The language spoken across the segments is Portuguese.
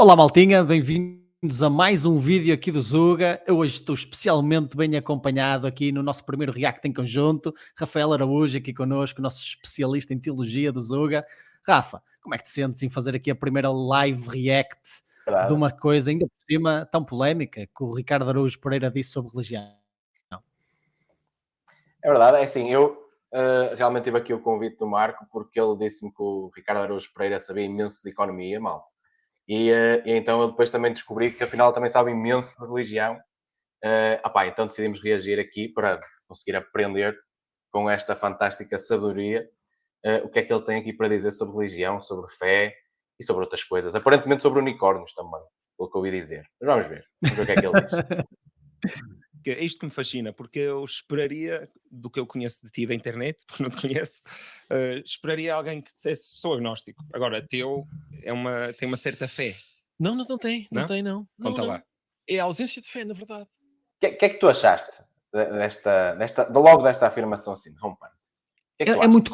Olá, maltinha, bem-vindos a mais um vídeo aqui do Zuga. Eu hoje estou especialmente bem acompanhado aqui no nosso primeiro React em conjunto. Rafael Araújo aqui connosco, nosso especialista em teologia do Zuga. Rafa, como é que te sentes em fazer aqui a primeira live React de Verdade. uma coisa ainda por cima tão polémica que o Ricardo Araújo Pereira disse sobre religião? É verdade, é assim, eu realmente tive aqui o convite do Marco porque ele disse-me que o Ricardo Araújo Pereira sabia imenso de economia, mal. E então eu depois também descobri que afinal também sabe imenso de religião. Então decidimos reagir aqui para conseguir aprender com esta fantástica sabedoria o que é que ele tem aqui para dizer sobre religião, sobre fé e sobre outras coisas. Aparentemente sobre unicórnios também, pelo que eu ouvi dizer. Mas vamos ver o que é que ele diz. Que é isto que me fascina, porque eu esperaria, do que eu conheço de ti da internet, porque não te conheço, esperaria alguém que dissesse sou agnóstico. Agora, ateu tem uma certa fé, Não tem, não não? tem não. Não, Conta não. lá. É a ausência de fé, na verdade. Que é que tu achaste logo desta afirmação assim, rompante? O que é que tu É achas? muito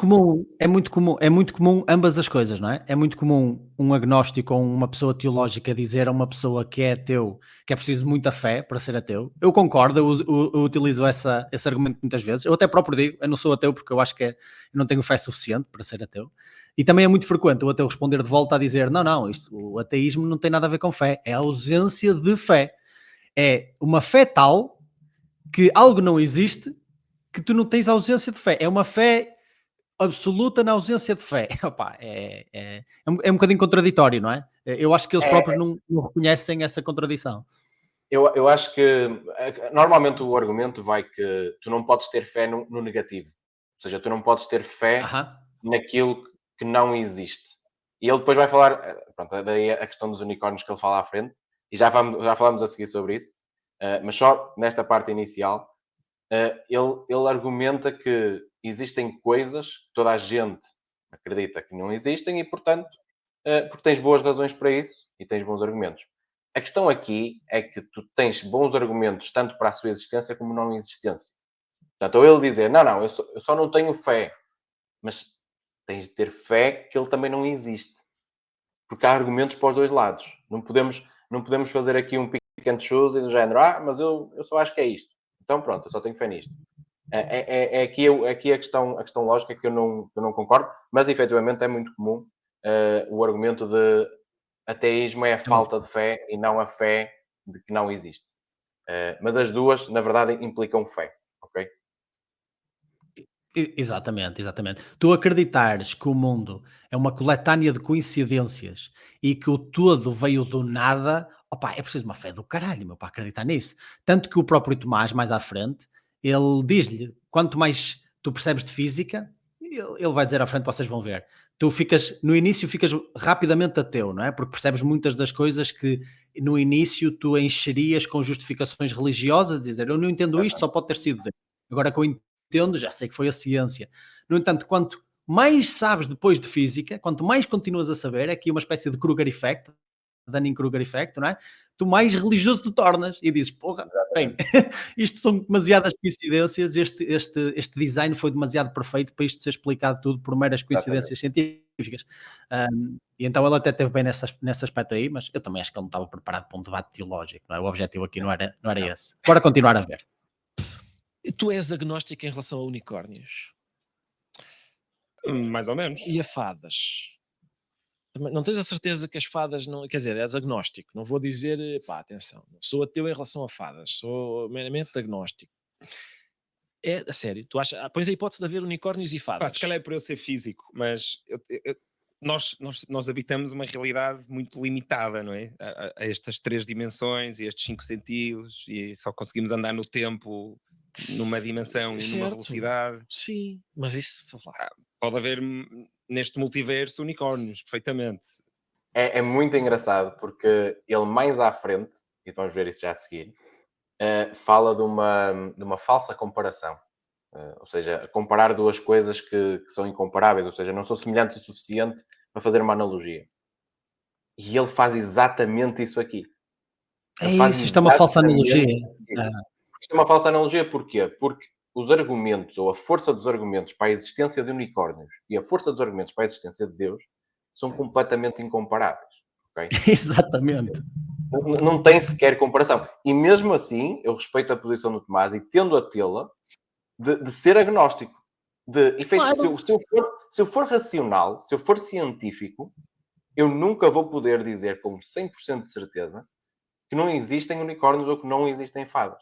comum, é muito comum ambas as coisas, não é? É muito comum um agnóstico ou uma pessoa teológica dizer a uma pessoa que é ateu que é preciso muita fé para ser ateu. Eu concordo, eu utilizo esse argumento muitas vezes. Eu até próprio digo, eu não sou ateu porque eu acho que eu não tenho fé suficiente para ser ateu. E também é muito frequente o ateu responder de volta a dizer não, o ateísmo não tem nada a ver com fé, é a ausência de fé. É uma fé tal que algo não existe que tu não tens ausência de fé. É uma fé absoluta na ausência de fé. Opa, é um bocadinho contraditório, não é? Eu acho que eles próprios É, não reconhecem essa contradição. eu acho que normalmente o argumento vai que tu não podes ter fé no negativo. Ou seja, tu não podes ter fé Aham. naquilo que não existe. E ele depois vai falar, pronto, daí a questão dos unicórnios que ele fala à frente, e já falamos a seguir sobre isso, mas só nesta parte inicial, ele argumenta que existem coisas que toda a gente acredita que não existem e, portanto, porque tens boas razões para isso e tens bons argumentos. A questão aqui é que tu tens bons argumentos tanto para a sua existência como não existência. Portanto, ou ele dizer, não, eu só não tenho fé, mas tens de ter fé que ele também não existe. Porque há argumentos para os dois lados. Não podemos fazer aqui um pick and choose e do género, mas eu só acho que é isto. Então pronto, eu só tenho fé nisto. É aqui a questão lógica que eu não concordo, mas efetivamente é muito comum o argumento de ateísmo é a É muito falta de fé e não a fé de que não existe. Mas as duas, na verdade, implicam fé, ok? Exatamente. Tu acreditares que o mundo é uma coletânea de coincidências e que o todo veio do nada, opa, é preciso uma fé do caralho, meu, para acreditar nisso. Tanto que o próprio Tomás, mais à frente, ele diz-lhe, quanto mais tu percebes de física, ele vai dizer à frente, vocês vão ver, tu ficas, no início ficas rapidamente ateu, não é? Porque percebes muitas das coisas que no início tu encherias com justificações religiosas, dizer, eu não entendo isto, só pode ter sido Deus. Agora que eu entendo, já sei que foi a ciência. No entanto, quanto mais sabes depois de física, quanto mais continuas a saber, é aqui uma espécie de Kruger Effect, Dunning-Kruger Effect, não é? Tu mais religioso te tornas e dizes, porra, bem, Exatamente. isto são demasiadas coincidências, este design foi demasiado perfeito para isto ser explicado tudo por meras Exatamente. coincidências científicas. E então ele até teve bem nesse aspecto aí, mas eu também acho que ele não estava preparado para um debate teológico, não é? O objetivo aqui não era Não. esse. Bora continuar a ver. Tu és agnóstico em relação a unicórnios Mais ou menos. e a fadas. Não tens a certeza que as fadas não. Quer dizer, és agnóstico. Não vou dizer, pá, atenção, não sou ateu em relação a fadas, sou meramente agnóstico. É a sério, tu achas. Pões a hipótese de haver unicórnios e Pá, fadas. se calhar é por eu ser físico, mas nós habitamos uma realidade muito limitada, não é? A estas três dimensões e estes cinco sentidos, e só conseguimos andar no tempo numa dimensão e numa Certo, velocidade. sim, mas isso. Pode haver neste multiverso unicórnios, perfeitamente. É muito engraçado porque ele mais à frente, e vamos ver isso já a seguir, fala de uma falsa comparação. Ou seja, comparar duas coisas que são incomparáveis, ou seja, não são semelhantes o suficiente para fazer uma analogia. E ele faz exatamente isso aqui. É Ele faz isso, isto é uma falsa analogia. exatamente isso. Isto é uma falsa analogia porquê? Porque os argumentos, ou a força dos argumentos para a existência de unicórnios e a força dos argumentos para a existência de Deus são completamente incomparáveis. ok? Exatamente. Não tem sequer comparação. E mesmo assim, eu respeito a posição do Tomás e tendo a tê-la de ser agnóstico. Claro. Se eu for racional, se eu for científico, eu nunca vou poder dizer com 100% de certeza que não existem unicórnios ou que não existem fadas.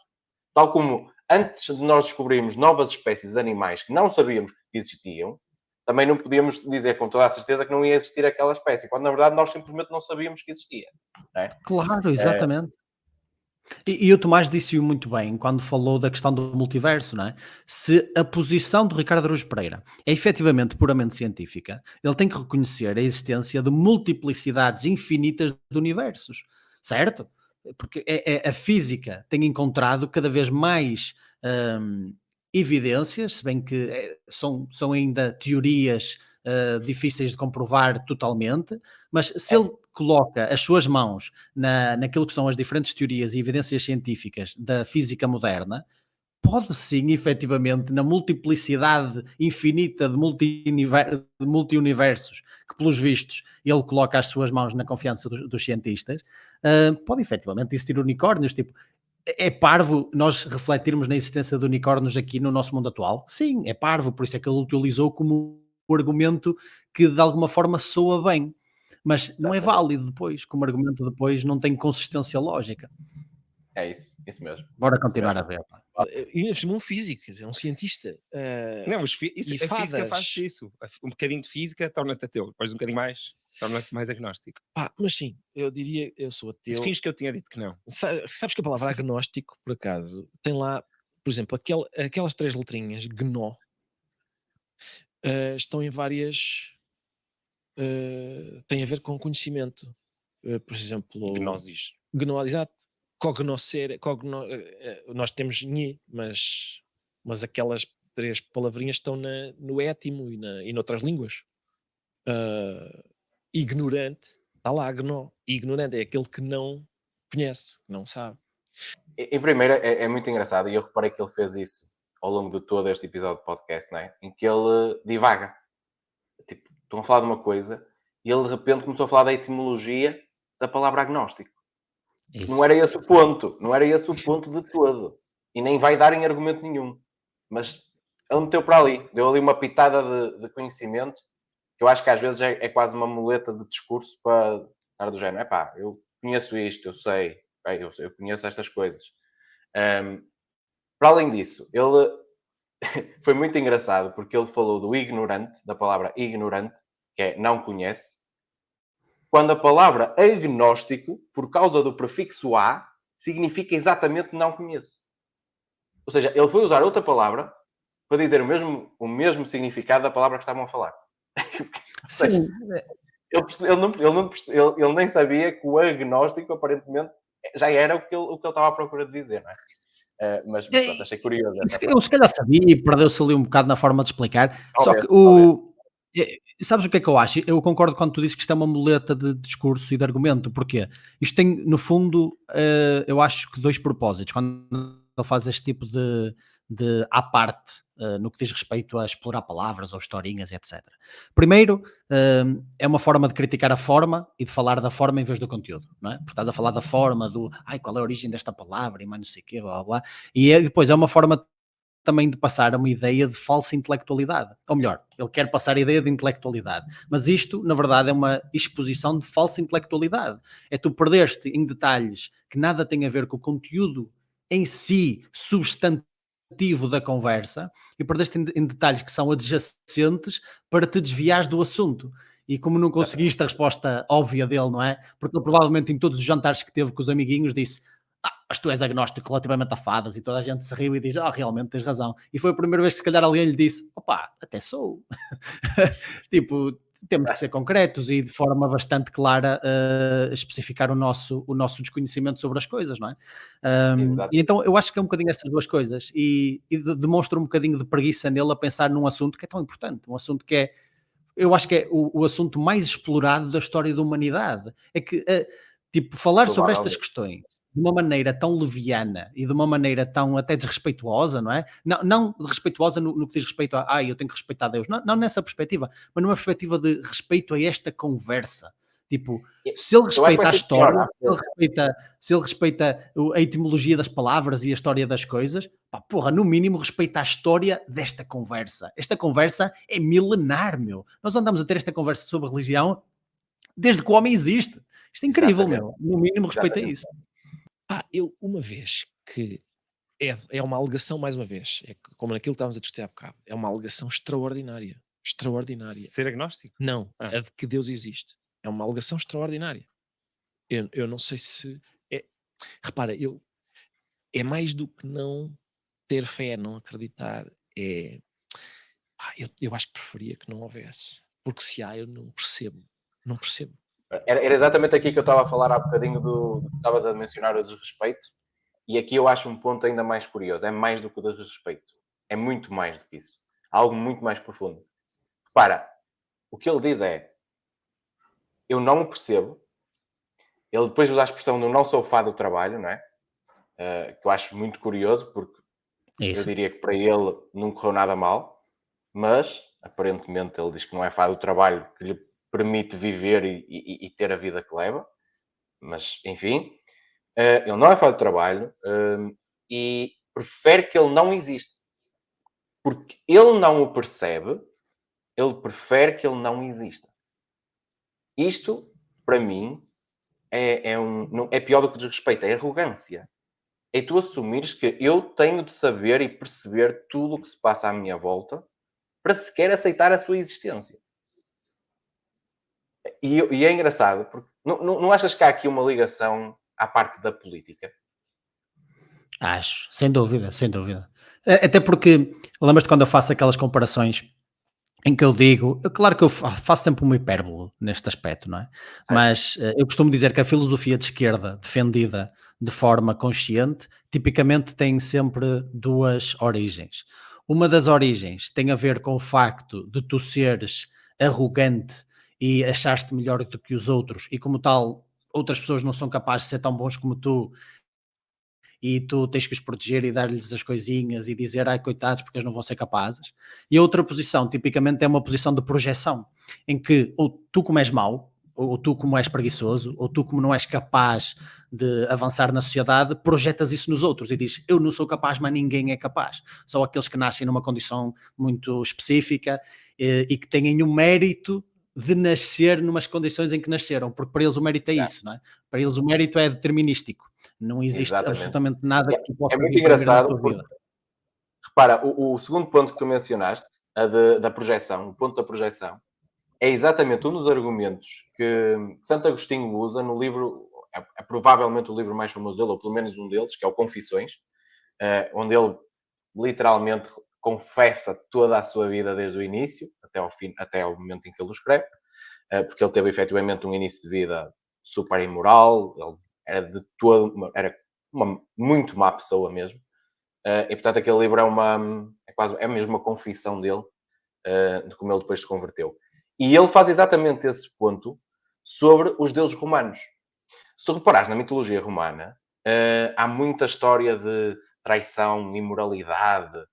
Tal como antes de nós descobrirmos novas espécies de animais que não sabíamos que existiam, também não podíamos dizer com toda a certeza que não ia existir aquela espécie, quando na verdade nós simplesmente não sabíamos que existia. Não é? Claro, exatamente. E o Tomás disse-o muito bem quando falou da questão do multiverso, não é? Se a posição do Ricardo Araújo Pereira é efetivamente puramente científica, ele tem que reconhecer a existência de multiplicidades infinitas de universos, certo? Porque a física tem encontrado cada vez mais evidências, se bem que são ainda teorias difíceis de comprovar totalmente, mas se ele coloca as suas mãos naquilo que são as diferentes teorias e evidências científicas da física moderna, pode sim, efetivamente, na multiplicidade infinita de multi-universos, que pelos vistos ele coloca as suas mãos na confiança dos cientistas, pode efetivamente existir unicórnios, tipo, é parvo nós refletirmos na existência de unicórnios aqui no nosso mundo atual? Sim, é parvo, por isso é que ele utilizou como um argumento que de alguma forma soa bem, mas não é válido depois, como argumento depois não tem consistência lógica. É isso mesmo. Bora Isso continuar mesmo. a ver. Pá. E um físico, quer dizer, um cientista. Não, E a física fadas? faz isso. Um bocadinho de física torna-te ateu. Depois um bocadinho mais, torna-te mais agnóstico. Pá, mas sim, eu diria, eu sou Se ateu. fins que eu tinha dito que não. Sabes que a palavra agnóstico, por acaso, tem lá, por exemplo, aquelas 3 letrinhas, GNO, estão em várias. Tem a ver com conhecimento. Por exemplo, Gnosis. GNO, exato. Cognoscer, nós temos NI, mas aquelas 3 palavrinhas estão no étimo e noutras línguas. Ignorante, está lá, GNO. Ignorante é aquele que não conhece, que não sabe. Em primeiro, é muito engraçado, e eu reparei que ele fez isso ao longo de todo este episódio de podcast, não é? Em que ele divaga. Tipo, estão a falar de uma coisa e ele de repente começou a falar da etimologia da palavra agnóstico. Isso. Não era esse o ponto. Não era esse o ponto de todo. E nem vai dar em argumento nenhum. Mas ele meteu para ali. Deu ali uma pitada de conhecimento que eu acho que às vezes é quase uma muleta de discurso para estar do género. Epá, eu conheço isto, eu sei. Eu conheço estas coisas. Para além disso, ele foi muito engraçado porque ele falou do ignorante, da palavra ignorante, que é não conhece, quando a palavra agnóstico, por causa do prefixo a, significa exatamente não conheço. Ou seja, ele foi usar outra palavra para dizer o mesmo significado da palavra que estavam a falar. Sim. Ele nem sabia que o agnóstico, aparentemente, já era o que ele estava à procura de dizer, não é? Mas pronto, achei curioso. Eu se calhar sabia e perdeu-se ali um bocado na forma de explicar. Só que sabes o que é que eu acho? Eu concordo quando tu dizes que isto é uma muleta de discurso e de argumento. Porquê? Isto tem, no fundo, eu acho que 2 propósitos. Quando ele faz este tipo de à parte, no que diz respeito a explorar palavras ou historinhas, etc. Primeiro, é uma forma de criticar a forma e de falar da forma em vez do conteúdo, não é? Porque estás a falar da forma, qual é a origem desta palavra e mais não sei o quê, blá, blá, blá. E depois é uma forma também de passar uma ideia de falsa intelectualidade. Ou melhor, ele quer passar a ideia de intelectualidade. Mas isto, na verdade, é uma exposição de falsa intelectualidade. É tu perder-te em detalhes que nada têm a ver com o conteúdo em si, substantivo da conversa, e perdeste em detalhes que são adjacentes para te desviares do assunto. E como não conseguiste a resposta óbvia dele, não é? Porque ele provavelmente em todos os jantares que teve com os amiguinhos disse: mas tu és agnóstico relativamente a fadas, e toda a gente se riu e diz: realmente tens razão. E foi a primeira vez que se calhar alguém lhe disse: até sou. Tipo, temos que ser concretos e de forma bastante clara especificar o nosso desconhecimento sobre as coisas, não é? E então eu acho que é um bocadinho essas 2 coisas e demonstra um bocadinho de preguiça nele a pensar num assunto que é tão importante, um assunto que eu acho que é o assunto mais explorado da história da humanidade. É que, tipo, falar sobre estas questões de uma maneira tão leviana e de uma maneira tão até desrespeituosa, não é? Não respeituosa no que diz respeito a eu tenho que respeitar Deus, não nessa perspectiva, mas numa perspectiva de respeito a esta conversa, Tipo, Eu se ele acho que vai respeita a ser pior. história, se ele respeita a etimologia das palavras e a história das coisas, pá, porra, no mínimo respeita a história desta conversa. Esta conversa é milenar, meu. Nós andamos a ter esta conversa sobre religião desde que o homem existe. Isto é incrível, Exatamente. meu. No mínimo respeita Exatamente. isso. Eu, uma vez que é uma alegação, mais uma vez, é como naquilo que estávamos a discutir há bocado, é uma alegação extraordinária. Extraordinária. Ser agnóstico? Não, Ah. a de que Deus existe. É uma alegação extraordinária. Eu não sei se. Repara, é mais do que não ter fé, não acreditar. Eu acho que preferia que não houvesse. Porque se há, eu não percebo. Não percebo. Era exatamente aqui que eu estava a falar há bocadinho do que estavas a mencionar o desrespeito. E aqui eu acho um ponto ainda mais curioso. É mais do que o desrespeito. É muito mais do que isso. Algo muito mais profundo. Repara, o que ele diz é: eu não o percebo. Ele depois usa a expressão do não sou fã do trabalho, não é? Que eu acho muito curioso, porque É eu isso. diria que para ele não correu nada mal, mas aparentemente ele diz que não é fã do trabalho que lhe permite viver e ter a vida que leva. Mas, enfim, ele não é fã do trabalho e prefere que ele não exista. Porque ele não o percebe, ele prefere que ele não exista. Isto, para mim, é pior do que desrespeito, é arrogância. É tu assumires que eu tenho de saber e perceber tudo o que se passa à minha volta para sequer aceitar a sua existência. E é engraçado, porque não achas que há aqui uma ligação à parte da política? Acho, sem dúvida, sem dúvida. Até porque, lembras-te quando eu faço aquelas comparações em que eu digo, claro que eu faço sempre uma hipérbole neste aspecto, não é? Certo? Mas eu costumo dizer que a filosofia de esquerda, defendida de forma consciente, tipicamente tem sempre duas origens. Uma das origens tem a ver com o facto de tu seres arrogante e achaste melhor do que os outros, e como tal, outras pessoas não são capazes de ser tão bons como tu, e tu tens que os proteger e dar-lhes as coisinhas e dizer, ai, coitados, porque eles não vão ser capazes. E a outra posição, tipicamente, é uma posição de projeção, em que ou tu como és mau, ou tu como és preguiçoso, ou tu como não és capaz de avançar na sociedade, projetas isso nos outros e dizes, eu não sou capaz, mas ninguém é capaz. Só aqueles que nascem numa condição muito específica e que têm o mérito de nascer numas condições em que nasceram, porque para eles o mérito é Yeah. isso, não é? Para eles o mérito é determinístico. Não existe Exatamente. absolutamente nada É, que tu é possas muito imprimir na engraçado tua porque, vida. repara, o segundo ponto que tu mencionaste, da projeção, o ponto da projeção, é exatamente um dos argumentos que Santo Agostinho usa no livro, é provavelmente o livro mais famoso dele, ou pelo menos um deles, que é o Confissões, onde ele literalmente confessa toda a sua vida desde o início até ao fim, até ao momento em que ele o escreve, porque ele teve efetivamente um início de vida super imoral, ele era de todo, era uma muito má pessoa mesmo, e portanto aquele livro é mesmo uma confissão dele, de como ele depois se converteu. E ele faz exatamente esse ponto sobre os deuses romanos. Se tu reparares na mitologia romana, há muita história de traição, imoralidade,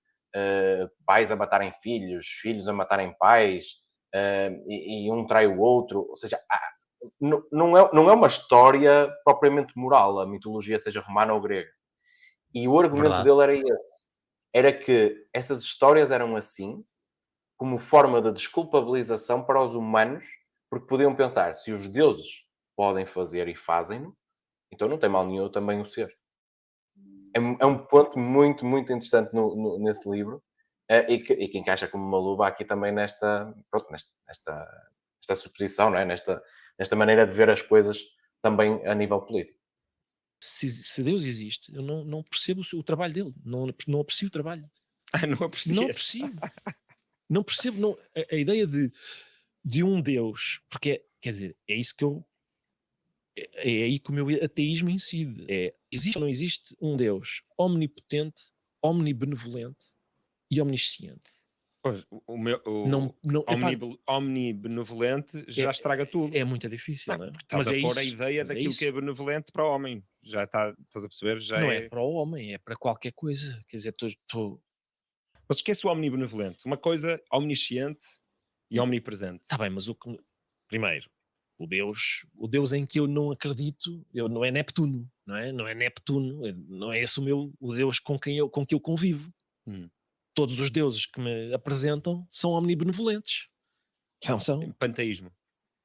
pais a matarem filhos, filhos a matarem pais, e um trai o outro. Ou seja, não é uma história propriamente moral, a mitologia, seja romana ou grega. E o argumento Verdade. dele era esse. Era que essas histórias eram assim, como forma de desculpabilização para os humanos, porque podiam pensar, se os deuses podem fazer e fazem-no, então não tem mal nenhum eu também o ser. É um ponto muito, muito interessante nesse livro, e que encaixa como uma luva aqui também nesta suposição, não é? Nesta maneira de ver as coisas também a nível político. Se Deus existe, eu não percebo o trabalho dele. Não aprecio o trabalho. Não Não aprecias? aprecio. Não percebo a ideia de um Deus. Porque, quer dizer, é isso que eu. É aí que o meu ateísmo incide. Existe ou não existe um Deus omnipotente, omnibenevolente e omnisciente? Pois, o meu, Epá, omnibenevolente já estraga tudo. é muito difícil, não é? Porque estás a pôr a isso, ideia mas é daquilo que é isso. benevolente para o homem. Já estás a perceber? Já Não é é. para o homem, é para qualquer coisa. Quer dizer, Mas esquece o omnibenevolente. Uma coisa omnisciente e omnipresente. Está bem, mas primeiro, o Deus em que eu não acredito, não é Neptuno, não é? Não é Neptuno, não é esse o Deus com que eu convivo. Hum. Todos os deuses que me apresentam são omnibenevolentes. São. Panteísmo.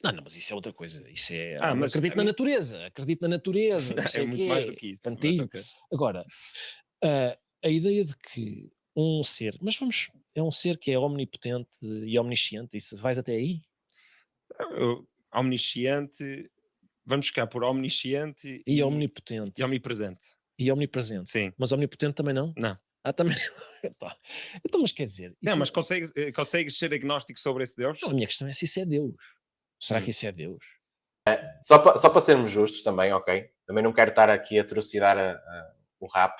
Não, mas isso é outra coisa. Isso é. Mas Acredito na natureza. Acredito na natureza. Não é sei o muito quê. mais do que isso. mas Panteísmo. ok. Agora, a ideia de que um ser, é um ser que é omnipotente e omnisciente, isso vais até aí? Omnisciente, vamos ficar por omnisciente E omnipotente. e omnipresente. E omnipresente. Sim. Mas omnipotente também não? Não. Também não. Então, mas quer dizer... Não, isso mas consegues ser agnóstico sobre esse Deus? Não, a minha questão é se isso é Deus. Será que isso é Deus? Só para sermos justos também, ok? Também não quero estar aqui a trucidar o rap.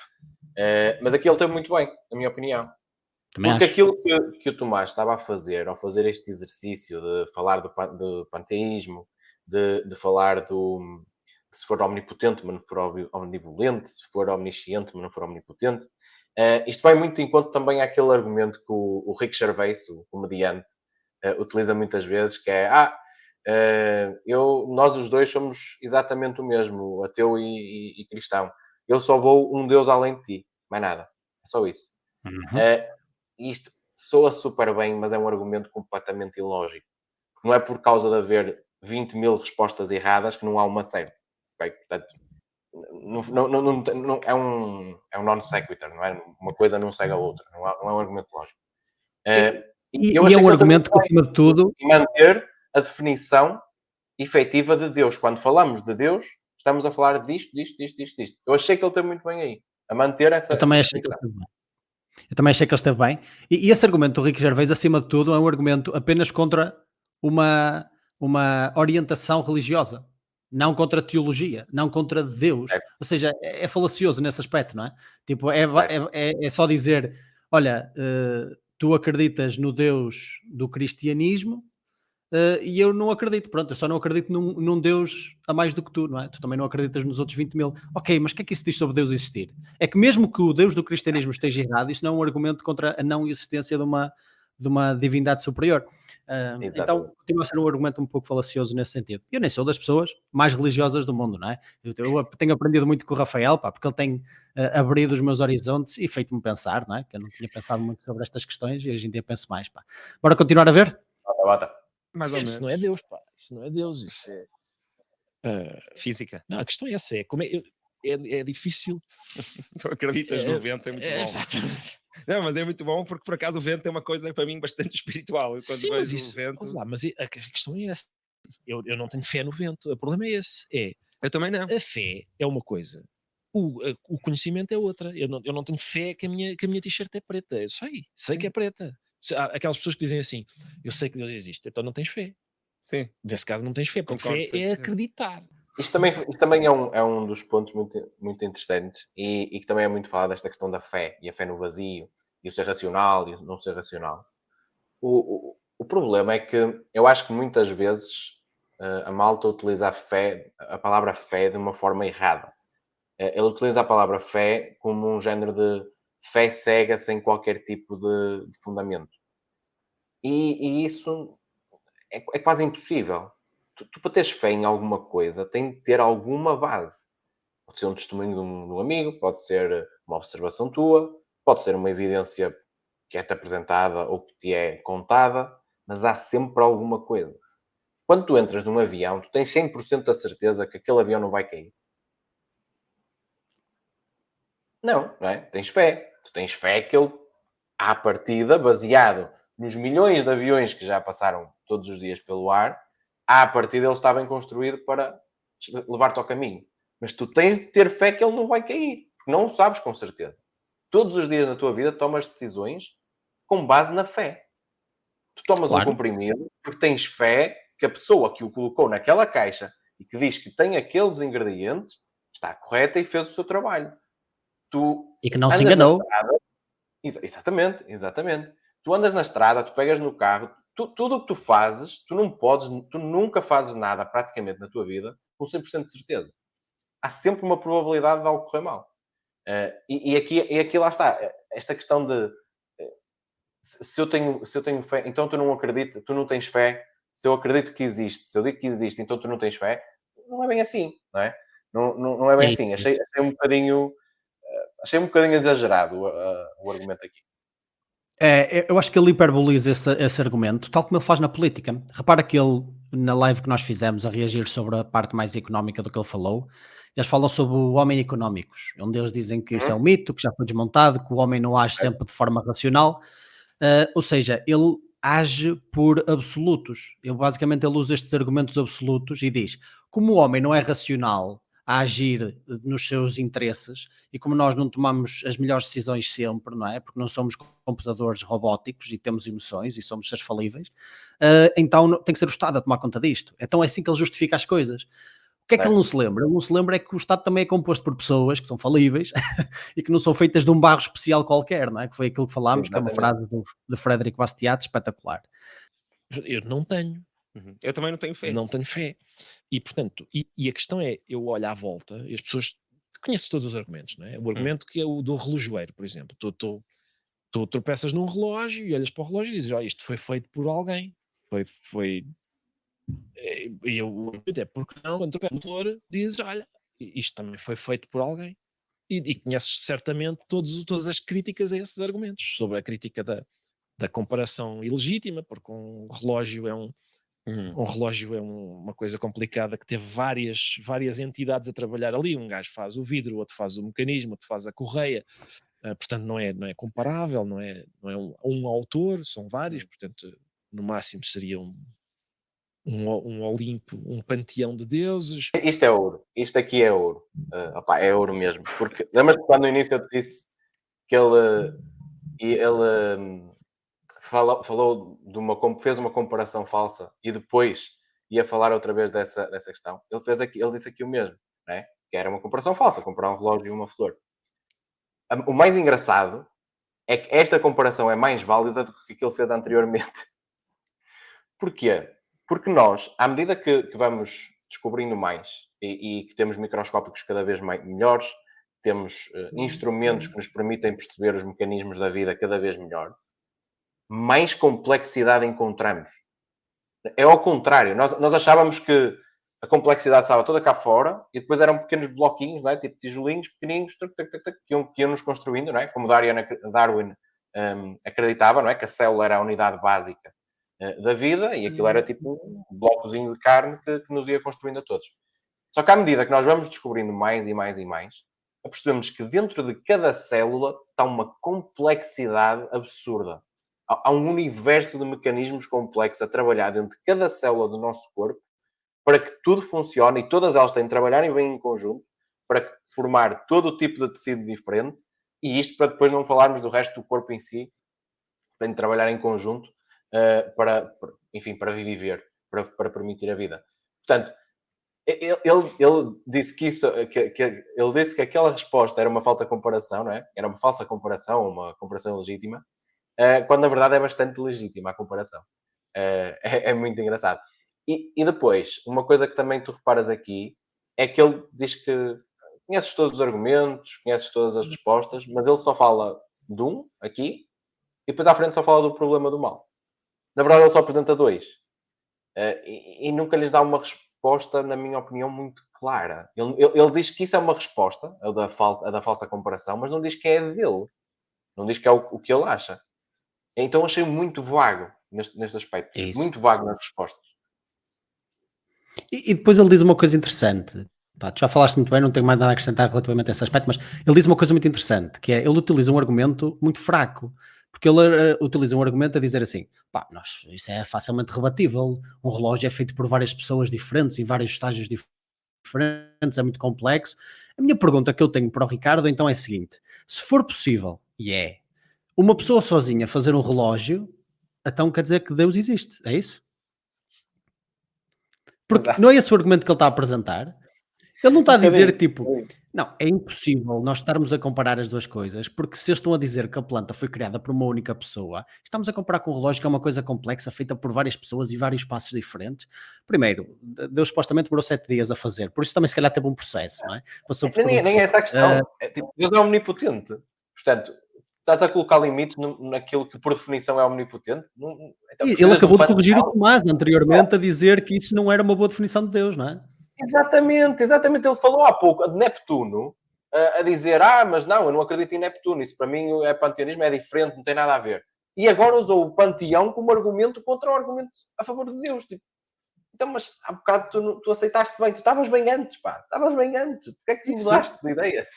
Mas aqui ele teve muito bem, na minha opinião. Também Porque acho. aquilo que o Tomás estava a fazer, ao fazer este exercício de falar do panteísmo, de falar se for omnipotente, mas não for omnivolente, se for omnisciente, mas não for omnipotente, isto vai muito de encontro também àquele argumento que o Rick Gervais, o comediante, utiliza muitas vezes, que é nós os dois somos exatamente o mesmo, ateu e cristão. Eu só vou um Deus além de ti, mais nada. É só isso. Uhum. Isto soa super bem, mas é um argumento completamente ilógico. Não é por causa de haver 20 mil respostas erradas que não há uma certa. Okay? Portanto, é um non sequitur, não é? Uma coisa não segue a outra. Não é um argumento lógico. E eu é achei um que ele argumento que, também acima de tudo, manter a definição efetiva de Deus. Quando falamos de Deus, estamos a falar disto. Eu achei que ele teve muito bem aí, a manter essa eu também achei que definição. ele esteve bem. Eu também achei que ele esteve bem. E esse argumento do Ricky Gervais, acima de tudo, é um argumento apenas contra uma orientação religiosa, não contra a teologia, não contra Deus. Certo. Ou seja, é falacioso nesse aspecto, não é? Tipo, Certo. é só dizer, olha, tu acreditas no Deus do cristianismo, e eu não acredito, pronto, eu só não acredito num Deus a mais do que tu, não é? Tu também não acreditas nos outros 20 mil. Ok, mas o que é que isso diz sobre Deus existir? É que mesmo que o Deus do cristianismo esteja errado, isso não é um argumento contra a não existência de uma divindade superior. Então, Exatamente. continua a ser um argumento um pouco falacioso nesse sentido. Eu nem sou das pessoas mais religiosas do mundo, não é? Eu tenho aprendido muito com o Rafael, pá, porque ele tem abrido os meus horizontes e feito-me pensar, não é? Que eu não tinha pensado muito sobre estas questões e hoje em dia penso mais, pá. Bora continuar a ver? Bota. Mais ou menos. Isso não é Deus, pá. Isso não é Deus. Isso é... Física. Não, a questão é essa. É difícil. Tu acreditas no vento, é muito bom. Exatamente. Não, mas é muito bom porque por acaso o vento é uma coisa para mim bastante espiritual. Eu, quando Sim, mas vejo isso... o vento. Ouve lá, mas a questão é essa. Eu não tenho fé no vento. O problema é esse. Eu também não. A fé é uma coisa. O conhecimento é outra. Eu não tenho fé que a minha t-shirt é preta. Eu sei que é preta. Há aquelas pessoas que dizem assim, eu sei que Deus existe, então não tens fé. Sim. Nesse caso não tens fé, porque Concordo fé é 100%. acreditar. Isto também é um dos pontos muito, muito interessantes e que também é muito falado desta questão da fé e a fé no vazio e o ser racional e o não ser racional. O problema é que eu acho que muitas vezes a malta utiliza a palavra fé de uma forma errada. Ele utiliza a palavra fé como um género de fé cega sem qualquer tipo de fundamento. E isso é quase impossível. Tu para teres fé em alguma coisa tem de ter alguma base. Pode ser um testemunho de um amigo, pode ser uma observação tua, pode ser uma evidência que é-te apresentada ou que te é contada, mas há sempre alguma coisa. Quando tu entras num avião, tu tens 100% a certeza que aquele avião não vai cair. Não é? Tens fé. Tu tens fé que ele, à partida, baseado nos milhões de aviões que já passaram todos os dias pelo ar, à partida ele está bem construído para levar-te ao caminho. Mas tu tens de ter fé que ele não vai cair. Porque não o sabes com certeza. Todos os dias na tua vida tomas decisões com base na fé. Tu tomas um comprimido porque tens fé que a pessoa que o colocou naquela caixa e que diz que tem aqueles ingredientes está correta e fez o seu trabalho. E que não se enganou. Exatamente. Tu andas na estrada, tu pegas no carro, tudo o que tu fazes, tu nunca fazes nada praticamente na tua vida com 100% de certeza. Há sempre uma probabilidade de algo correr mal. E aqui lá está, esta questão de se eu tenho fé, então tu não acreditas, tu não tens fé se eu acredito que existe, se eu digo que existe, então tu não tens fé, não é bem assim, não é? Não é bem É assim. isso. Achei um bocadinho exagerado o argumento aqui. Eu acho que ele hiperboliza esse argumento, tal como ele faz na política. Repara que ele, na live que nós fizemos, a reagir sobre a parte mais económica do que ele falou, eles falam sobre o homem económicos, onde eles dizem que isso é um mito, que já foi desmontado, que o homem não age sempre de forma racional. Ou seja, ele age por absolutos. Basicamente ele usa estes argumentos absolutos e diz: como o homem não é racional a agir nos seus interesses e como nós não tomamos as melhores decisões sempre, não é? Porque não somos computadores robóticos e temos emoções e somos seres falíveis, então tem que ser o Estado a tomar conta disto. Então é assim que ele justifica as coisas. O que é que ele não se lembra? Ele não se lembra é que o Estado também é composto por pessoas que são falíveis e que não são feitas de um barro especial qualquer, não é? Que foi aquilo que falámos, que é uma frase de Frederico Bastiat espetacular. Eu não tenho. Eu também não tenho fé. Não tenho fé. E, portanto, a questão é, eu olho à volta e as pessoas conheces todos os argumentos, não é? O argumento que é o do relojoeiro, por exemplo. Tu tropeças num relógio e olhas para o relógio e dizes, olha, isto foi feito por alguém. E o argumento é, porque não, quando tropeças no motor, dizes, olha, isto também foi feito por alguém. E conheces certamente todas as críticas a esses argumentos, sobre a crítica da comparação ilegítima, porque um relógio é uma coisa complicada que teve várias entidades a trabalhar ali. Um gajo faz o vidro, outro faz o mecanismo, outro faz a correia. Portanto, não é comparável, não é um autor, são vários. Portanto, no máximo seria um Olimpo, um panteão de deuses. Isto é ouro. Isto aqui é ouro. É ouro mesmo. Porque lembras-te quando no início eu te disse que ele falou fez uma comparação falsa e depois ia falar outra vez dessa questão. Ele disse aqui o mesmo, né? Que era uma comparação falsa, comparar um relógio e uma flor. O mais engraçado é que esta comparação é mais válida do que ele fez anteriormente. Porquê? Porque nós, à medida que vamos descobrindo mais e que temos microscópicos cada vez melhores, temos instrumentos que nos permitem perceber os mecanismos da vida cada vez melhor, mais complexidade encontramos. É ao contrário. Nós achávamos que a complexidade estava toda cá fora e depois eram pequenos bloquinhos, não é? Tipo tijolinhos pequeninos que iam nos construindo, não é? Como Darwin acreditava, não é? Que a célula era a unidade básica da vida e aquilo era tipo um blocozinho de carne que nos ia construindo a todos. Só que à medida que nós vamos descobrindo mais e mais e mais, percebemos que dentro de cada célula está uma complexidade absurda. Há um universo de mecanismos complexos a trabalhar dentro de cada célula do nosso corpo para que tudo funcione e todas elas têm de trabalhar bem em conjunto para formar todo o tipo de tecido diferente e isto para depois não falarmos do resto do corpo em si, tem de trabalhar em conjunto para viver, para permitir a vida. Portanto, ele disse ele disse que aquela resposta era uma falta de comparação, não é? Era uma falsa comparação, uma comparação ilegítima, quando na verdade é bastante legítima a comparação. É muito engraçado. E depois, uma coisa que também tu reparas aqui é que ele diz que conheces todos os argumentos, conheces todas as respostas, mas ele só fala de um aqui e depois à frente só fala do problema do mal. Na verdade, ele só apresenta dois e nunca lhes dá uma resposta, na minha opinião, muito clara. Ele diz que isso é uma resposta, a da falsa comparação, mas não diz que é dele. Não diz que é o que ele acha. Então achei muito vago neste aspecto. É isso. Muito vago nas respostas. E depois ele diz uma coisa interessante. Pá, tu já falaste muito bem, não tenho mais nada a acrescentar relativamente a esse aspecto, mas ele diz uma coisa muito interessante, que é, ele utiliza um argumento muito fraco, porque ele utiliza um argumento a dizer assim, pá, isso é facilmente rebatível, um relógio é feito por várias pessoas diferentes, em vários estágios diferentes, é muito complexo. A minha pergunta que eu tenho para o Ricardo, então, é a seguinte, se for possível, uma pessoa sozinha fazer um relógio, então quer dizer que Deus existe, é isso? Porque Exato. não é esse o argumento que ele está a apresentar. Ele não está a dizer, tipo, não, é impossível nós estarmos a comparar as duas coisas, porque se estão a dizer que a planta foi criada por uma única pessoa, estamos a comparar com um relógio que é uma coisa complexa, feita por várias pessoas e vários passos diferentes. Primeiro, Deus supostamente demorou 7 dias a fazer, por isso também se calhar teve um processo, não é? Nem é essa a questão. Deus é omnipotente. Portanto, estás a colocar limites naquilo que por definição é omnipotente. Então, Ele acabou de corrigir o Tomás anteriormente a dizer que isso não era uma boa definição de Deus, não é? Exatamente. Ele falou há pouco de Neptuno, a dizer, mas não, eu não acredito em Neptuno, isso para mim é panteonismo, é diferente, não tem nada a ver. E agora usou o panteão como argumento contra o argumento a favor de Deus. Tipo, então, mas há bocado tu aceitaste bem, tu estavas bem antes, pá, estavas bem antes. Porquê é que tu mudaste de ideia?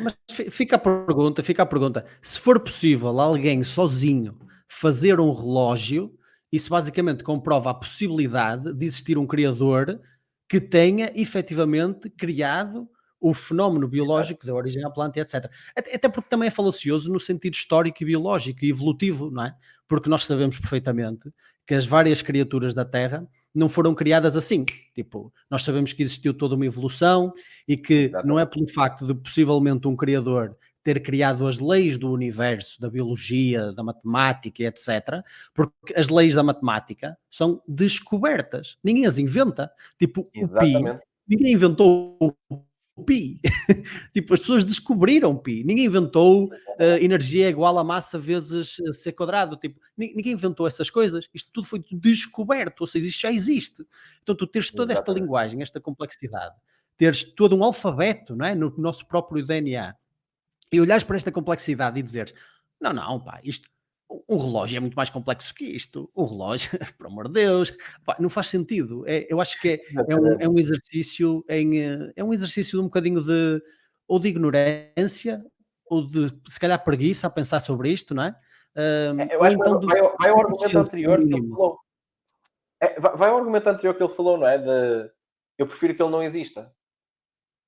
Mas fica a pergunta. Se for possível alguém sozinho fazer um relógio, isso basicamente comprova a possibilidade de existir um criador que tenha efetivamente criado o fenómeno biológico que deu origem à planta, etc. Até porque também é falacioso no sentido histórico e biológico e evolutivo, não é? Porque nós sabemos perfeitamente que as várias criaturas da Terra não foram criadas assim. Tipo, nós sabemos que existiu toda uma evolução e que não é pelo facto de possivelmente um criador ter criado as leis do universo, da biologia, da matemática, etc. Porque as leis da matemática são descobertas. Ninguém as inventa. Tipo, Exatamente. o pi. Ninguém inventou o pi. Tipo, as pessoas descobriram pi. Ninguém inventou energia igual a massa vezes c quadrado. Tipo, ninguém inventou essas coisas. Isto tudo foi descoberto. Ou seja, isto já existe. Então, tu teres toda esta linguagem, esta complexidade, teres todo um alfabeto, não é? No nosso próprio DNA, e olhares para esta complexidade e dizeres, não, pá, isto, um relógio é muito mais complexo que isto. Um relógio, por amor de Deus, pá, não faz sentido. Eu acho que é um exercício é um exercício de um bocadinho de ou de ignorância ou de se calhar preguiça a pensar sobre isto, não é? Eu Ou acho então que vai ao argumento anterior que ele mínimo. falou. Vai ao argumento anterior que ele falou, não é? Eu prefiro que ele não exista.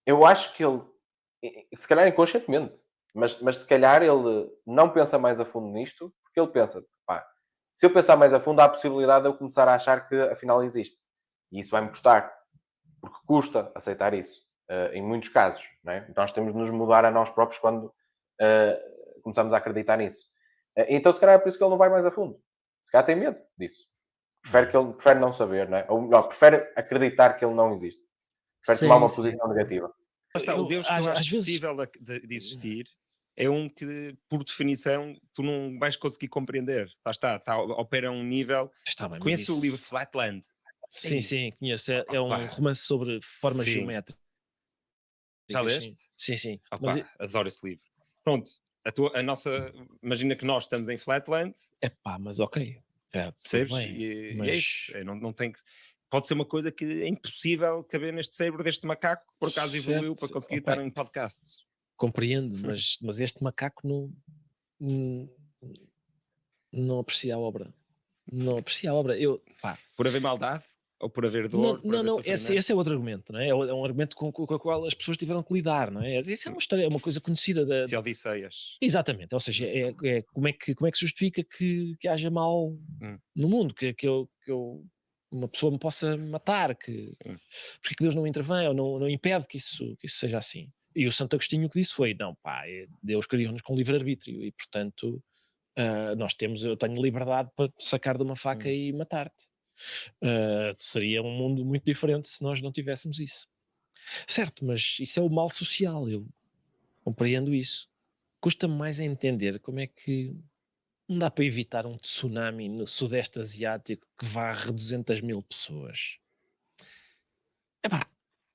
Eu acho que ele, se calhar inconscientemente, mas se calhar ele não pensa mais a fundo nisto, porque ele pensa, pá, se eu pensar mais a fundo, há a possibilidade de eu começar a achar que afinal existe. E isso vai-me custar. Porque custa aceitar isso. Em muitos casos, não é? Nós temos de nos mudar a nós próprios quando começamos a acreditar nisso. Então, se calhar é por isso que ele não vai mais a fundo. Se calhar tem medo disso. Prefere não saber, não é? Ou melhor, prefere acreditar que ele não existe. Prefere tomar uma posição negativa. O Deus que eu às acho vezes- possível de existir é um que, por definição, tu não vais conseguir compreender. Lá está, opera a um nível. Está bem, mas Conheço o isso- livro Flatland. Sim, conheço. É um Opa. romance sobre formas Sim. geométricas. Já leste? Sim. Opa, Mas adoro esse livro. Pronto, imagina que nós estamos em Flatland, mas ok. Certo, tudo percebes? bem. E Mas é isso. Não tem que. Pode ser uma coisa que é impossível caber neste cérebro deste macaco que por acaso evoluiu para certo, conseguir opa, estar em podcasts. compreendo, mas este macaco não, não aprecia a obra. Não aprecia a obra. Por haver maldade? Ou por haver dor? Por haver Não, sofrimento? esse é outro argumento, não é? É um argumento com o qual as pessoas tiveram que lidar, não é? Isso é uma história, é uma coisa conhecida da. Se Odisseias. Exatamente, ou seja, como é que se justifica que haja mal no mundo, que uma pessoa me possa matar, porque que Deus não intervém ou não impede que isso seja assim. E o Santo Agostinho o que disse foi, não pá, Deus criou-nos com livre-arbítrio e portanto eu tenho liberdade para te sacar de uma faca e matar-te. Seria um mundo muito diferente se nós não tivéssemos isso. Certo, mas isso é o mal social, eu compreendo isso. Custa-me mais a entender como é que não dá para evitar um tsunami no Sudeste Asiático que varre 200.000 pessoas. Epá,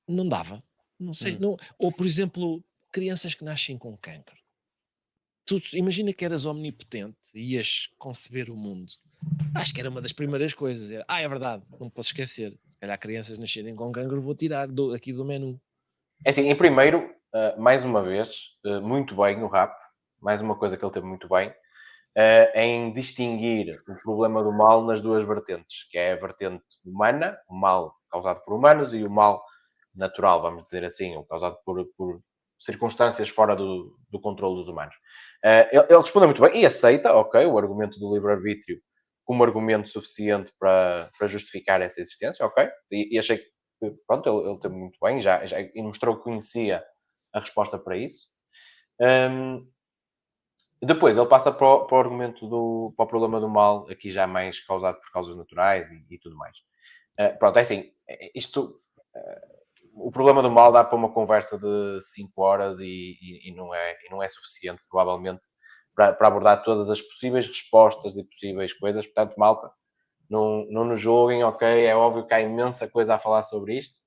não dava. Não sei. Não, ou, por exemplo, crianças que nascem com cancro. Tu imagina que eras omnipotente e ias conceber o mundo. Acho que era uma das primeiras coisas. É verdade, não posso esquecer. Se calhar crianças nascerem com cancro, vou tirar aqui do menu. É assim, em primeiro, mais uma vez, muito bem o rap. Mais uma coisa que ele teve muito bem. Em distinguir o problema do mal nas duas vertentes, que é a vertente humana, o mal causado por humanos, e o mal natural, vamos dizer assim, o causado por circunstâncias fora do controle dos humanos. Ele respondeu muito bem e aceita, ok, o argumento do livre-arbítrio como argumento suficiente para justificar essa existência, ok, e achei que, pronto, ele teve muito bem, já mostrou que conhecia a resposta para isso. Depois ele passa para o argumento para o problema do mal, aqui já mais causado por causas naturais e tudo mais. Pronto, é assim, o problema do mal dá para uma conversa de 5 horas e não é suficiente, provavelmente, para abordar todas as possíveis respostas e possíveis coisas. Portanto, malta, não nos julguem, ok? É óbvio que há imensa coisa a falar sobre isto,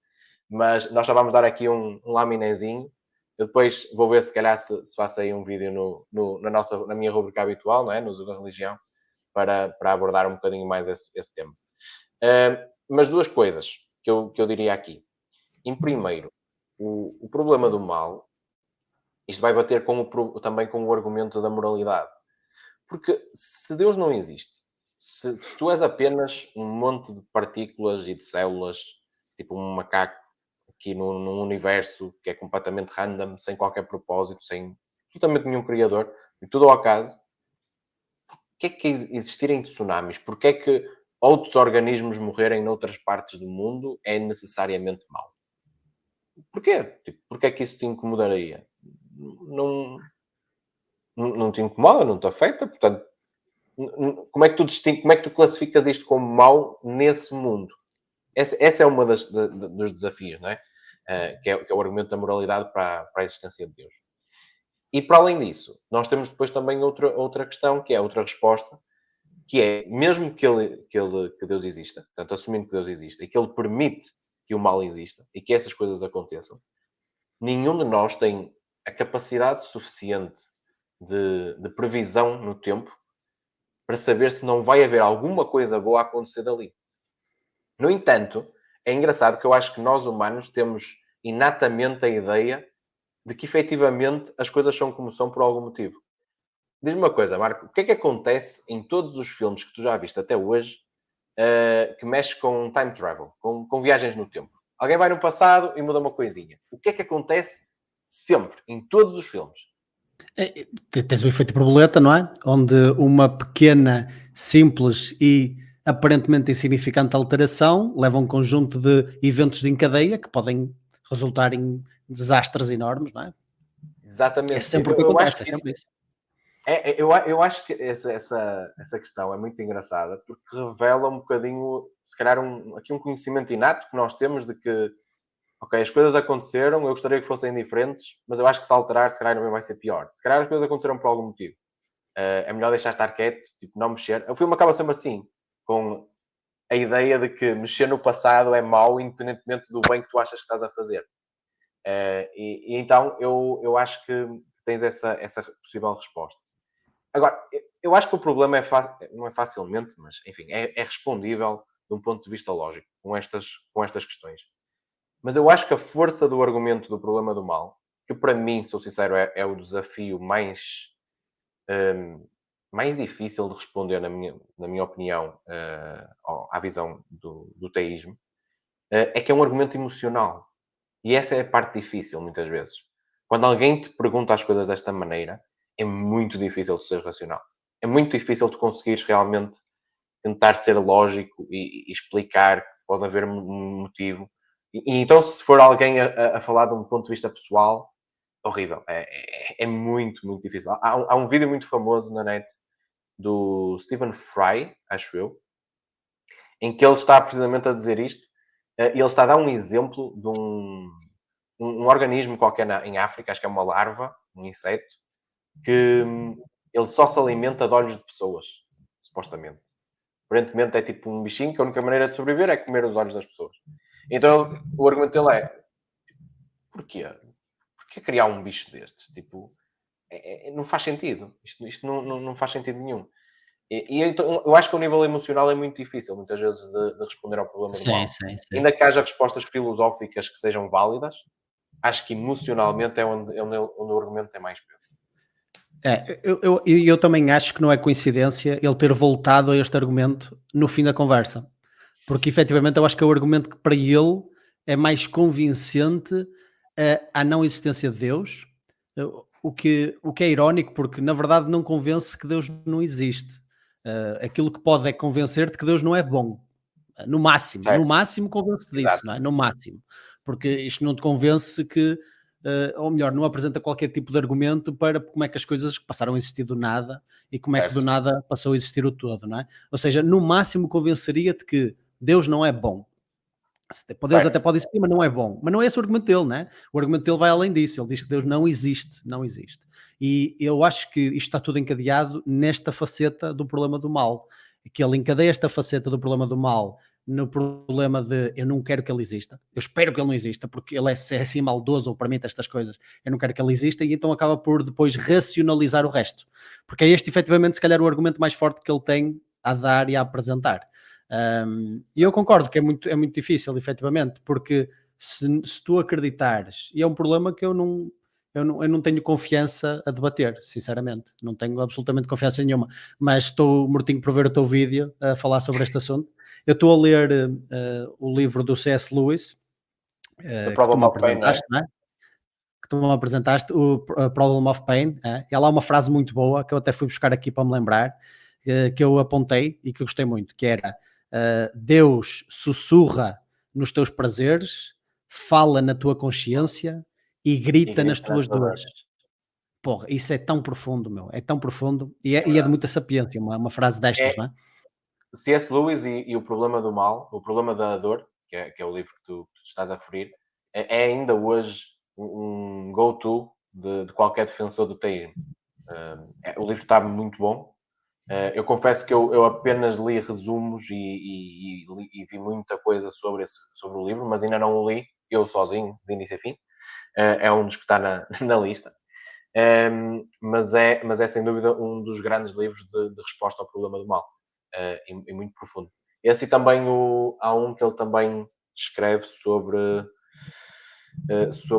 mas nós só vamos dar aqui um laminezinho. Eu depois vou ver se calhar se faço aí um vídeo na minha rubrica habitual, não é? No Zuga Religião, para abordar um bocadinho mais esse tema. Mas duas coisas que eu diria aqui. Em primeiro, o problema do mal, isto vai bater também com o argumento da moralidade. Porque se Deus não existe, se tu és apenas um monte de partículas e de células, tipo um macaco aqui num universo que é completamente random, sem qualquer propósito, sem absolutamente nenhum criador, e tudo ao acaso, porquê é que existirem tsunamis? Porquê é que outros organismos morrerem noutras partes do mundo é necessariamente mau? Porquê? Tipo, porquê é que isso te incomodaria? Não te incomoda, não te afeta, portanto, como é que tu classificas isto como mau nesse mundo? Essa é uma dos desafios, não é? Que é o argumento da moralidade para a existência de Deus. E para além disso, nós temos depois também outra questão, que é outra resposta, que é, mesmo que Deus exista, portanto, assumindo que Deus existe, e que Ele permite que o mal exista, e que essas coisas aconteçam, nenhum de nós tem a capacidade suficiente de previsão no tempo para saber se não vai haver alguma coisa boa a acontecer dali. No entanto, é engraçado que eu acho que nós humanos temos inatamente a ideia de que efetivamente as coisas são como são por algum motivo. Diz-me uma coisa, Marco, o que é que acontece em todos os filmes que tu já viste até hoje que mexe com time travel, com viagens no tempo? Alguém vai no passado e muda uma coisinha. O que é que acontece sempre, em todos os filmes? Tens o efeito borboleta, não é? Onde uma pequena, simples e aparentemente insignificante alteração leva a um conjunto de eventos em cadeia que podem resultar em desastres enormes, não é? Exatamente. É sempre o que Eu acho acontece, é que sempre isso. eu acho que essa questão é muito engraçada porque revela um bocadinho, se calhar, aqui um conhecimento inato que nós temos de que, ok, as coisas aconteceram, eu gostaria que fossem diferentes, mas eu acho que se alterar, se calhar, não vai ser pior. Se calhar as coisas aconteceram por algum motivo. É melhor deixar estar quieto, tipo, não mexer. O filme acaba sempre assim, com a ideia de que mexer no passado é mau, independentemente do bem que tu achas que estás a fazer. E então eu acho que tens essa possível resposta. Agora, eu acho que o problema não é facilmente, mas enfim, é respondível de um ponto de vista lógico com estas questões. Mas eu acho que a força do argumento do problema do mal, que para mim, sou sincero, é o desafio mais difícil de responder, na minha opinião, à visão do teísmo, é que é um argumento emocional. E essa é a parte difícil, muitas vezes. Quando alguém te pergunta as coisas desta maneira, é muito difícil de ser racional. É muito difícil de conseguires realmente tentar ser lógico e explicar que pode haver um motivo. E então, se for alguém a falar de um ponto de vista pessoal, horrível. É muito, muito difícil. Há um vídeo muito famoso na net do Stephen Fry, acho eu, em que ele está precisamente a dizer isto. E ele está a dar um exemplo de um organismo qualquer em África, acho que é uma larva, um inseto, que ele só se alimenta de olhos de pessoas, supostamente. Aparentemente é tipo um bichinho que a única maneira de sobreviver é comer os olhos das pessoas. Então o argumento dele é: porquê? Porquê criar um bicho destes? Tipo, não faz sentido. Isto não faz sentido nenhum. E então, eu acho que o nível emocional é muito difícil, muitas vezes, de responder ao problema do mal. Sim. Ainda que haja respostas filosóficas que sejam válidas, acho que emocionalmente é onde o argumento tem mais peso. Eu também acho que não é coincidência ele ter voltado a este argumento no fim da conversa, porque efetivamente eu acho que é o argumento que para ele é mais convincente à não existência de Deus, o que é irónico, porque na verdade não convence que Deus não existe. Aquilo que pode é convencer-te que Deus não é bom, no Certo, máximo convence-te disso, exato. não é? No máximo, porque isto não te convence que ou melhor, não apresenta qualquer tipo de argumento para como é que as coisas passaram a existir do nada e como é que do Certo. nada passou a existir o todo, não é? Ou seja, no máximo convenceria-te que Deus não é bom. Deus Bem, até pode existir, mas não é bom. Mas não é esse o argumento dele, né? O argumento dele vai além disso. Ele diz que Deus não existe, não existe. E eu acho que isto está tudo encadeado nesta faceta do problema do mal. Que ele encadeia esta faceta do problema do mal no problema de eu não quero que ele exista, eu espero que ele não exista, porque ele é assim maldoso ou permite estas coisas, eu não quero que ele exista, e então acaba por depois racionalizar o resto. Porque é este efetivamente se calhar o argumento mais forte que ele tem a dar e a apresentar. E eu concordo que é muito difícil, efetivamente, porque se tu acreditares, e é um problema que eu não tenho confiança a debater, sinceramente, não tenho absolutamente confiança nenhuma, mas estou mortinho por ver o teu vídeo a falar sobre este assunto. Eu estou a ler o livro do C.S. Lewis, The que tu Problem me of Pain, não é? apresentaste, não é? Que tu me apresentaste, o Problem of Pain. E há lá uma frase muito boa que eu até fui buscar aqui para me lembrar, que eu apontei e que eu gostei muito, que era Deus sussurra nos teus prazeres, fala na tua consciência e grita nas tuas dores. Porra, isso é tão profundo, meu, é tão profundo e é de muita sapiência, uma frase destas, não é? O C.S. Lewis e o problema do mal, o problema da dor, que é o livro que tu estás a referir, é ainda hoje um go-to de qualquer defensor do teísmo. O livro está muito bom. Eu confesso que eu apenas li resumos e vi muita coisa sobre o livro, mas ainda não o li eu sozinho, de início a fim. É um dos que está na lista. Mas é sem dúvida um dos grandes livros de resposta ao problema do mal. E muito profundo. Esse também há um que ele também escreve sobre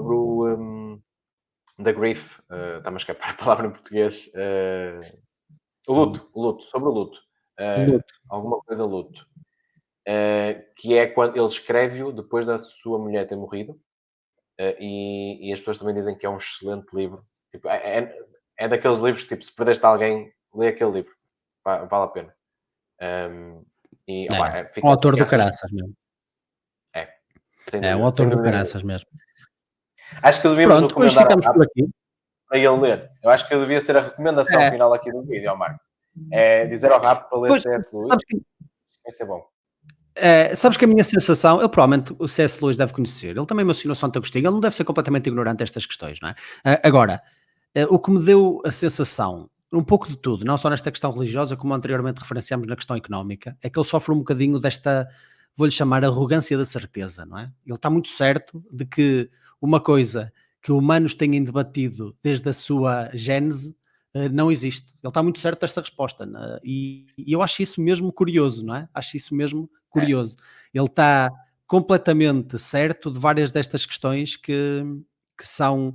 o The Grief, está-me a escapar a palavra em português, o luto, sobre o luto, Luto. alguma coisa luto, que é quando ele escreve-o depois da sua mulher ter morrido, e as pessoas também dizem que é um excelente livro, tipo, é daqueles livros, tipo, se perdeste alguém, lê aquele livro, vale a pena. Um autor fica do caraças mesmo. Sem É um dúvida, autor sem do dúvida. caraças mesmo. Acho que devíamos Pronto, hoje recomendar ao ficamos por Marco aqui. para ele ler. Eu acho que devia ser a recomendação É, final aqui do vídeo, ao Marco. É dizer ao Rapo para ler pois, C.S. Lewis, sabes que, vai ser bom. sabes que a minha sensação, ele provavelmente o C.S. Lewis deve conhecer, ele também mencionou Santo Agostinho, ele não deve ser completamente ignorante a estas questões, não é? Agora, o que me deu a sensação, um pouco de tudo, não só nesta questão religiosa, como anteriormente referenciámos na questão económica, é que ele sofre um bocadinho desta, vou-lhe chamar, arrogância da certeza, não é? Ele está muito certo de que uma coisa que humanos têm debatido desde a sua gênese não existe. Ele está muito certo desta resposta, né? E eu acho isso mesmo curioso, não é? Acho isso mesmo curioso. Ele está completamente certo de várias destas questões que são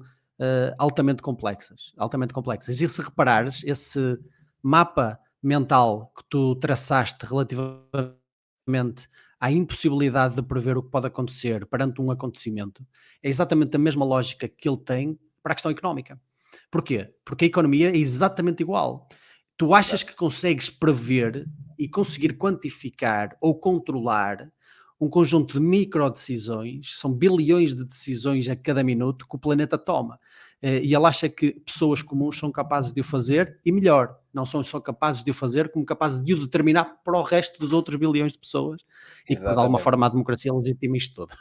altamente complexas, altamente complexas. E se reparares, esse mapa mental que tu traçaste relativamente à impossibilidade de prever o que pode acontecer perante um acontecimento, é exatamente a mesma lógica que ele tem para a questão económica. Porquê? Porque a economia é exatamente igual. Tu achas que consegues prever e conseguir quantificar ou controlar um conjunto de micro decisões, são bilhões de decisões a cada minuto que o planeta toma. E ele acha que pessoas comuns são capazes de o fazer, e melhor, não são só capazes de o fazer, como capazes de o determinar para o resto dos outros bilhões de pessoas, e que de alguma Exatamente. forma a democracia legitima isto tudo.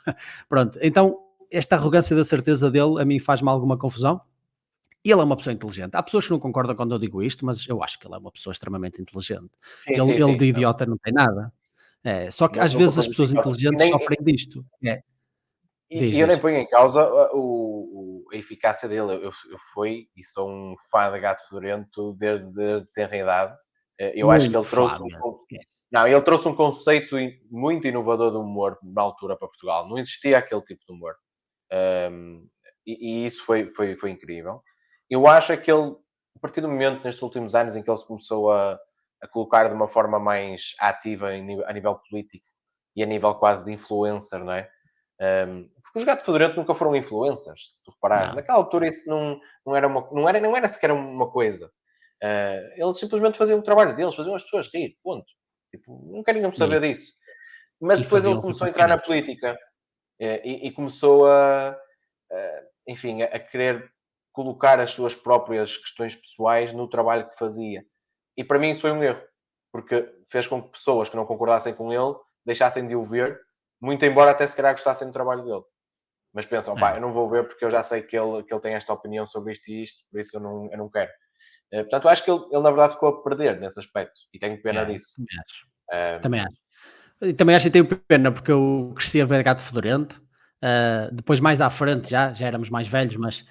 Pronto, então esta arrogância da certeza dele a mim faz-me alguma confusão. Ele é uma pessoa inteligente. Há pessoas que não concordam quando eu digo isto, mas eu acho que ele é uma pessoa extremamente inteligente. Ele de Sim. idiota não tem nada. Só que às Nunca vezes foi as pessoas justificado. inteligentes sofrem disto. E Diz, eu nem diz. ponho em causa a eficácia dele. Eu fui e sou um fã de Gato Fedorento desde tenra idade. Eu acho que Muito ele trouxe fácil. ele trouxe um conceito muito inovador de humor na altura para Portugal. Não existia aquele tipo de humor. E isso foi incrível. Eu acho é que ele, a partir do momento, nestes últimos anos, em que ele se começou a colocar de uma forma mais ativa a nível político e a nível quase de influencer, não é? Porque os Gato Fedorento nunca foram influencers, se tu reparares. Não. Naquela altura isso não era sequer uma coisa. Eles simplesmente faziam o trabalho deles, faziam as pessoas rir, ponto. Tipo, não querem saber disso. Mas E depois ele faziam começou a entrar na política e começou enfim, a querer colocar as suas próprias questões pessoais no trabalho que fazia. E para mim isso foi um erro, porque fez com que pessoas que não concordassem com ele deixassem de o ver muito embora até se calhar gostassem do trabalho dele. Mas pensam, pá, É. eu não vou ver porque eu já sei que ele tem esta opinião sobre isto e isto, por isso eu não quero. Portanto, eu acho que ele na verdade ficou a perder nesse aspecto e tenho pena É, disso. também acho. Eh, Também acho. E também acho que tenho pena porque eu cresci a ver Gato Fedorento. Depois, mais à frente, já éramos mais velhos, mas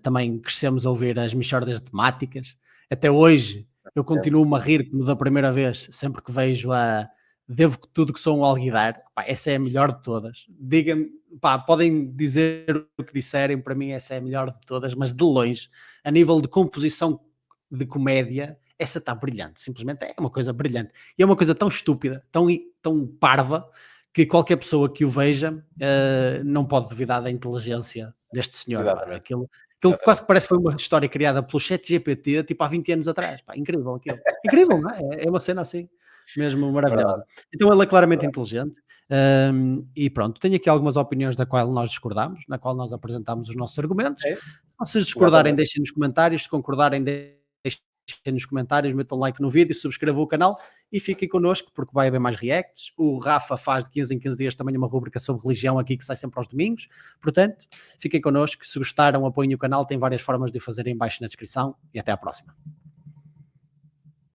também crescemos a ouvir as mixórdias temáticas. Até hoje, eu continuo-me a rir como da primeira vez, sempre que vejo a Devo Tudo Que Sou um Alguidar. Pá, essa é a melhor de todas. Digam-me, pá, podem dizer o que disserem, para mim essa é a melhor de todas, mas de longe, a nível de composição de comédia, essa está brilhante, simplesmente é uma coisa brilhante. E é uma coisa tão estúpida, tão parva, que qualquer pessoa que o veja não pode duvidar da inteligência deste senhor. Pá. Exatamente. Aquilo Exatamente. quase que parece que foi uma história criada pelo ChatGPT, tipo há 20 anos atrás. Pá. Incrível aquilo. Incrível, não é? É uma cena assim, mesmo maravilhosa. Então ele é claramente inteligente. E pronto, tenho aqui algumas opiniões da qual nós discordamos, na qual nós apresentamos os nossos argumentos. É, Se vocês discordarem, exatamente. deixem nos comentários. Se concordarem, deixem nos comentários, metam like no vídeo, subscrevam o canal e fiquem connosco porque vai haver mais reacts. O Rafa faz de 15 em 15 dias também uma rubrica sobre religião aqui que sai sempre aos domingos. Portanto, fiquem connosco. Se gostaram, apoiem o canal. Tem várias formas de o fazer em baixo na descrição e até à próxima.